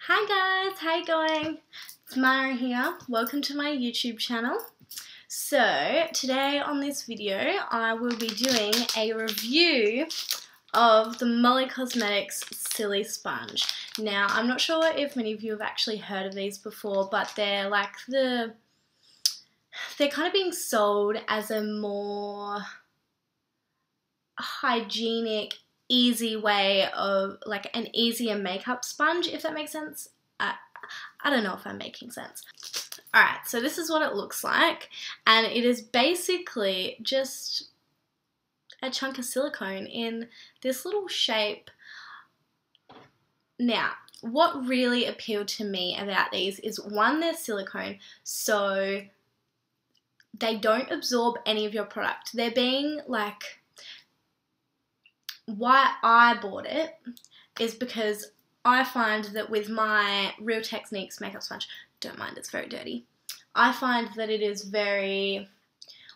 Hi guys, how you going? It's Mara here. Welcome to my YouTube channel. So today on this video I will be doing a review of the Molly Cosmetics Silisponge. Now I'm not sure if many of you have actually heard of these before, but they're like they're kind of being sold as a more hygienic, easy way of, like, an easier makeup sponge, if that makes sense. I don't know if I'm making sense. Alright, so this is what it looks like, and it is basically just a chunk of silicone in this little shape. Now, what really appealed to me about these is, one, they're silicone, so they don't absorb any of your product. They're being like, why I bought it is because I find that with my Real Techniques makeup sponge, don't mind, it's very dirty. I find that it is very,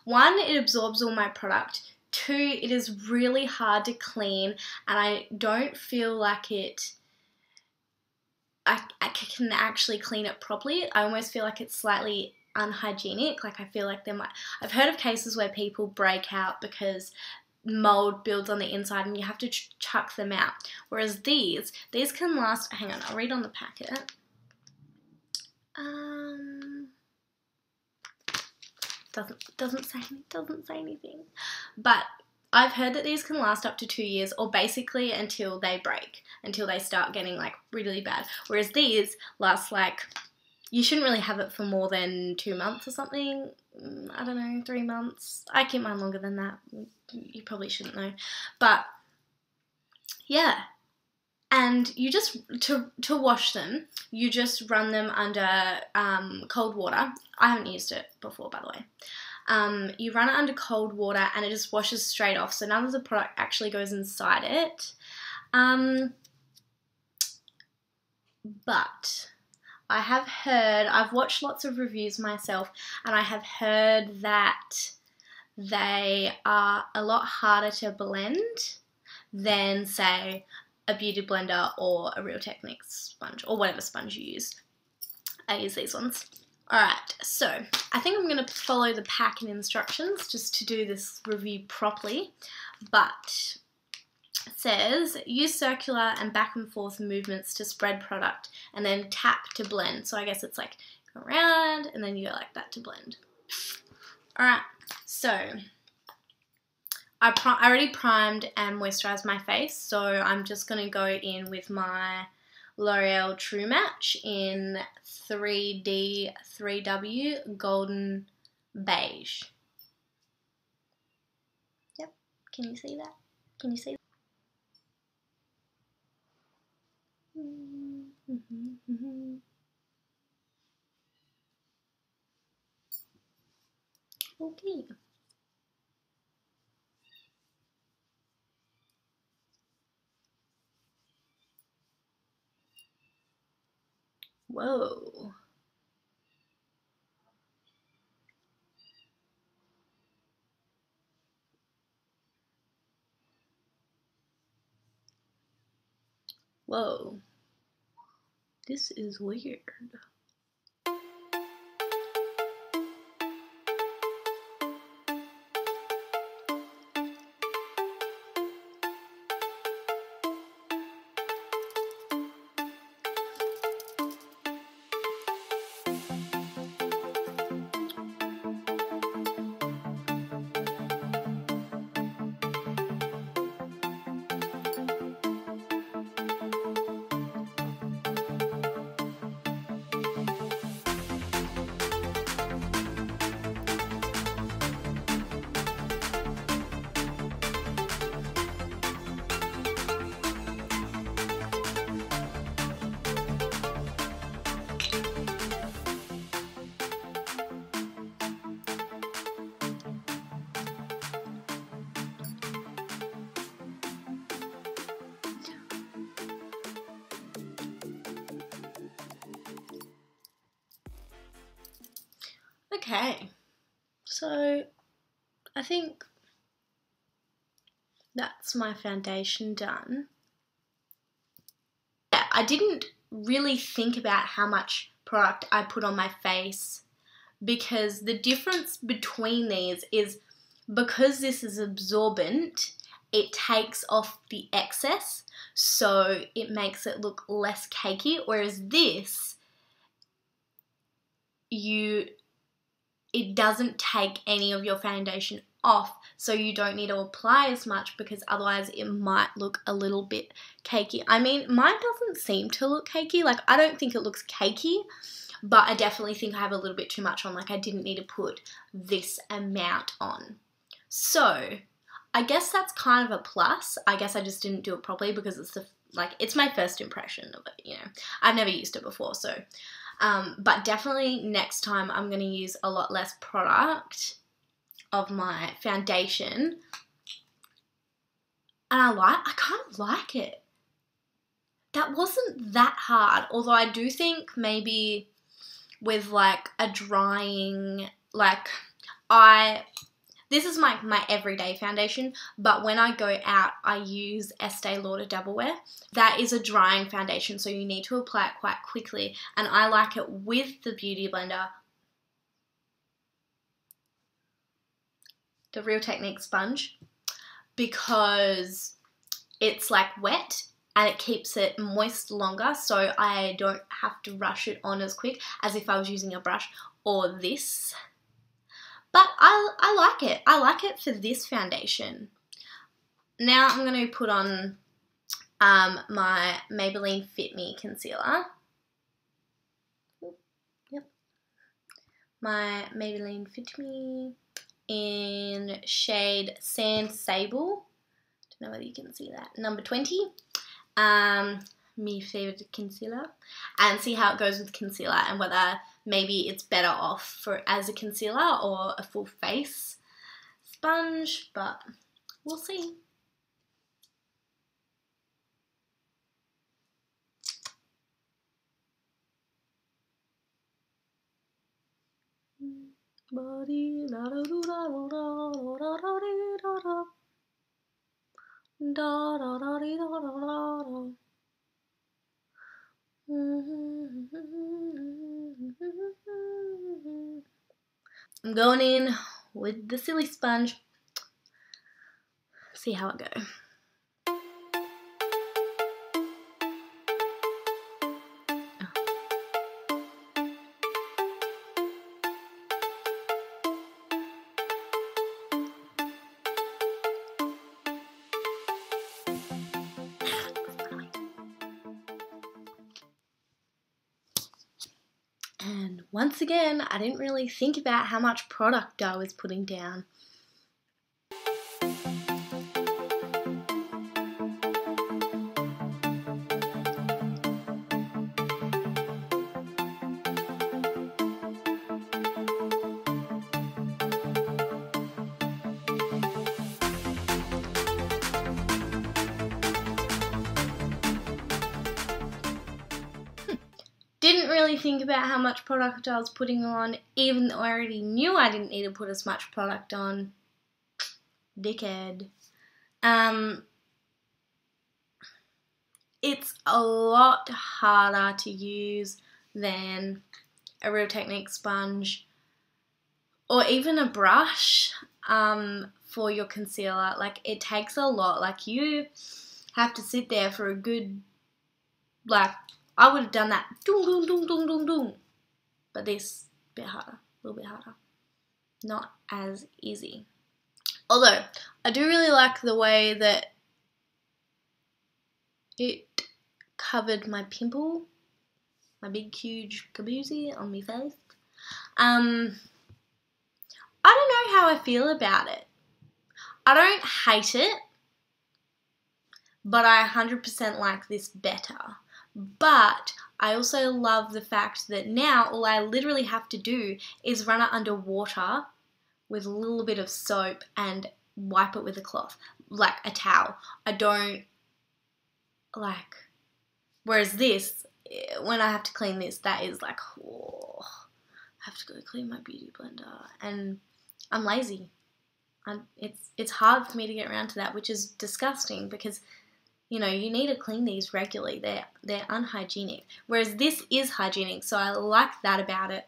one, it absorbs all my product. Two, it is really hard to clean, and I don't feel like I can actually clean it properly. I almost feel like it's slightly unhygienic. Like, I feel like I've heard of cases where people break out because mold builds on the inside and you have to chuck them out. Whereas these can last, hang on, I'll read on the packet. Doesn't say anything. But I've heard that these can last up to 2 years, or basically until they break, until they start getting like really bad. Whereas these last, like, you shouldn't really have it for more than 2 months or something. I don't know, 3 months. I keep mine longer than that. You probably shouldn't know. But yeah. And you just, to wash them, you just run them under cold water. I haven't used it before, by the way. You run it under cold water and it just washes straight off. So none of the product actually goes inside it. But I have heard, I've watched lots of reviews myself, and I have heard that they are a lot harder to blend than, say, a beauty blender or a Real Techniques sponge, or whatever sponge you use. I use these ones. Alright, so I think I'm going to follow the pack and instructions just to do this review properly, but it says, use circular and back and forth movements to spread product, and then tap to blend. So I guess it's like go around and then you go like that to blend. Alright, so I already primed and moisturised my face, so I'm just going to go in with my L'Oreal True Match in 3D 3W Golden Beige. Yep, can you see that? Can you see that? Okay. Whoa. Whoa. This is weird. Okay, so I think that's my foundation done. Yeah, I didn't really think about how much product I put on my face, because the difference between these is because this is absorbent, it takes off the excess, so it makes it look less cakey, whereas this, it doesn't take any of your foundation off, so you don't need to apply as much, because otherwise it might look a little bit cakey. I mean, mine doesn't seem to look cakey. Like, I don't think it looks cakey, but I definitely think I have a little bit too much on. Like, I didn't need to put this amount on. So I guess that's kind of a plus. I guess I just didn't do it properly because it's my first impression of it, you know. I've never used it before, so but definitely next time I'm going to use a lot less product of my foundation, and I kind of like it. That wasn't that hard, although I do think maybe with like a drying, like this is my everyday foundation, but when I go out, I use Estee Lauder Double Wear. That is a drying foundation, so you need to apply it quite quickly, and I like it with the Beauty Blender, the Real Technique sponge, because it's like wet and it keeps it moist longer, so I don't have to rush it on as quick as if I was using a brush or this. But I like it. I like it for this foundation. Now I'm going to put on my Maybelline Fit Me Concealer. Yep. My Maybelline Fit Me in shade Sand Sable. Don't know whether you can see that. Number 20. My favourite concealer. And see how it goes with concealer, and whether maybe it's better off as a concealer or a full face sponge, but we'll see. I'm going in with the Silisponge. See how it goes. And once again, I didn't really think about how much product I was putting down. Didn't really think about how much product I was putting on, even though I already knew I didn't need to put as much product on. Dickhead. It's a lot harder to use than a Real Technique sponge or even a brush for your concealer. Like, it takes a lot. Like, you have to sit there for a good, like, I would have done that, doom, doom, doom, doom, doom, doom. But this, a bit harder, a little bit harder. Not as easy. Although, I do really like the way that it covered my pimple, my big, huge caboosey on my face. I don't know how I feel about it. I don't hate it, but I 100% like this better. But I also love the fact that now all I literally have to do is run it under water with a little bit of soap and wipe it with a cloth, like a towel. I don't like, whereas this, when I have to clean this, that is like, oh, I have to go clean my Beauty Blender, and I'm lazy. It's hard for me to get around to that, which is disgusting because you know, you need to clean these regularly. They're unhygienic. Whereas this is hygienic, so I like that about it.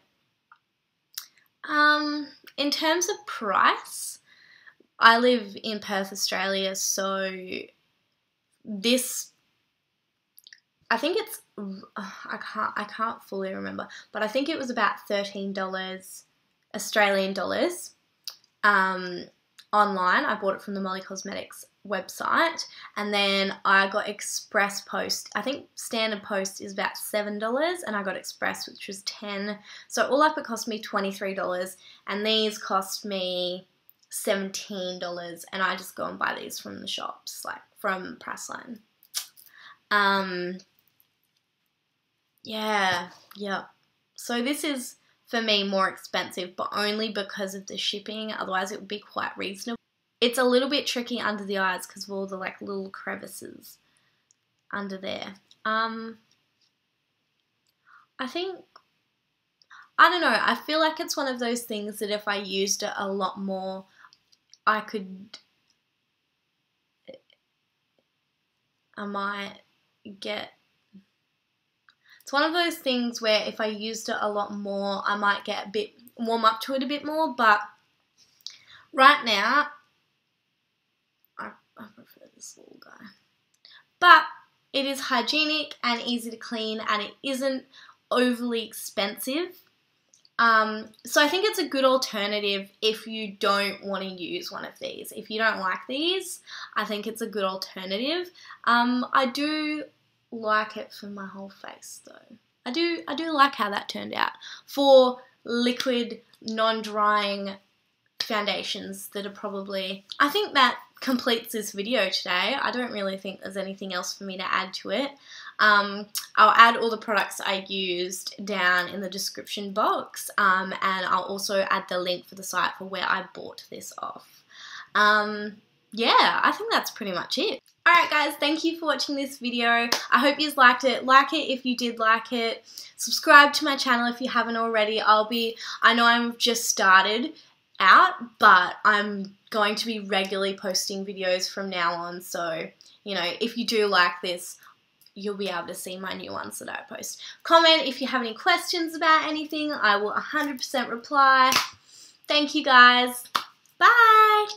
In terms of price, I live in Perth, Australia, so this, I think it's, I can't fully remember, but I think it was about $13 Australian dollars. Online, I bought it from the Molly Cosmetics website, and then I got express post. I think standard post is about $7, and I got express, which was $10. So all up it cost me $23, and these cost me $17, and I just go and buy these from the shops, like from Priceline. Yeah. So this is, for me, more expensive, but only because of the shipping. Otherwise, it would be quite reasonable. It's a little bit tricky under the eyes because of all the like little crevices under there. I think, I don't know, I feel like it's one of those things that if I used it a lot more, I might get, it's one of those things where if I used it a lot more, I might get a bit, warm up to it a bit more, but right now, I prefer this little guy. But it is hygienic and easy to clean, and it isn't overly expensive. So I think it's a good alternative if you don't want to use one of these. If you don't like these, I think it's a good alternative. I do like it for my whole face though. I do like how that turned out for liquid, non-drying foundations that are probably, I think that completes this video today. I don't really think there's anything else for me to add to it. I'll add all the products I used down in the description box, and I'll also add the link for the site for where I bought this off. Yeah, I think that's pretty much it. Alright guys, thank you for watching this video. I hope you liked it. Like it if you did like it. Subscribe to my channel if you haven't already. I know I'm just started out, but I'm going to be regularly posting videos from now on, so, you know, if you do like this, you'll be able to see my new ones that I post. Comment if you have any questions about anything. I will 100% reply. Thank you guys. Bye!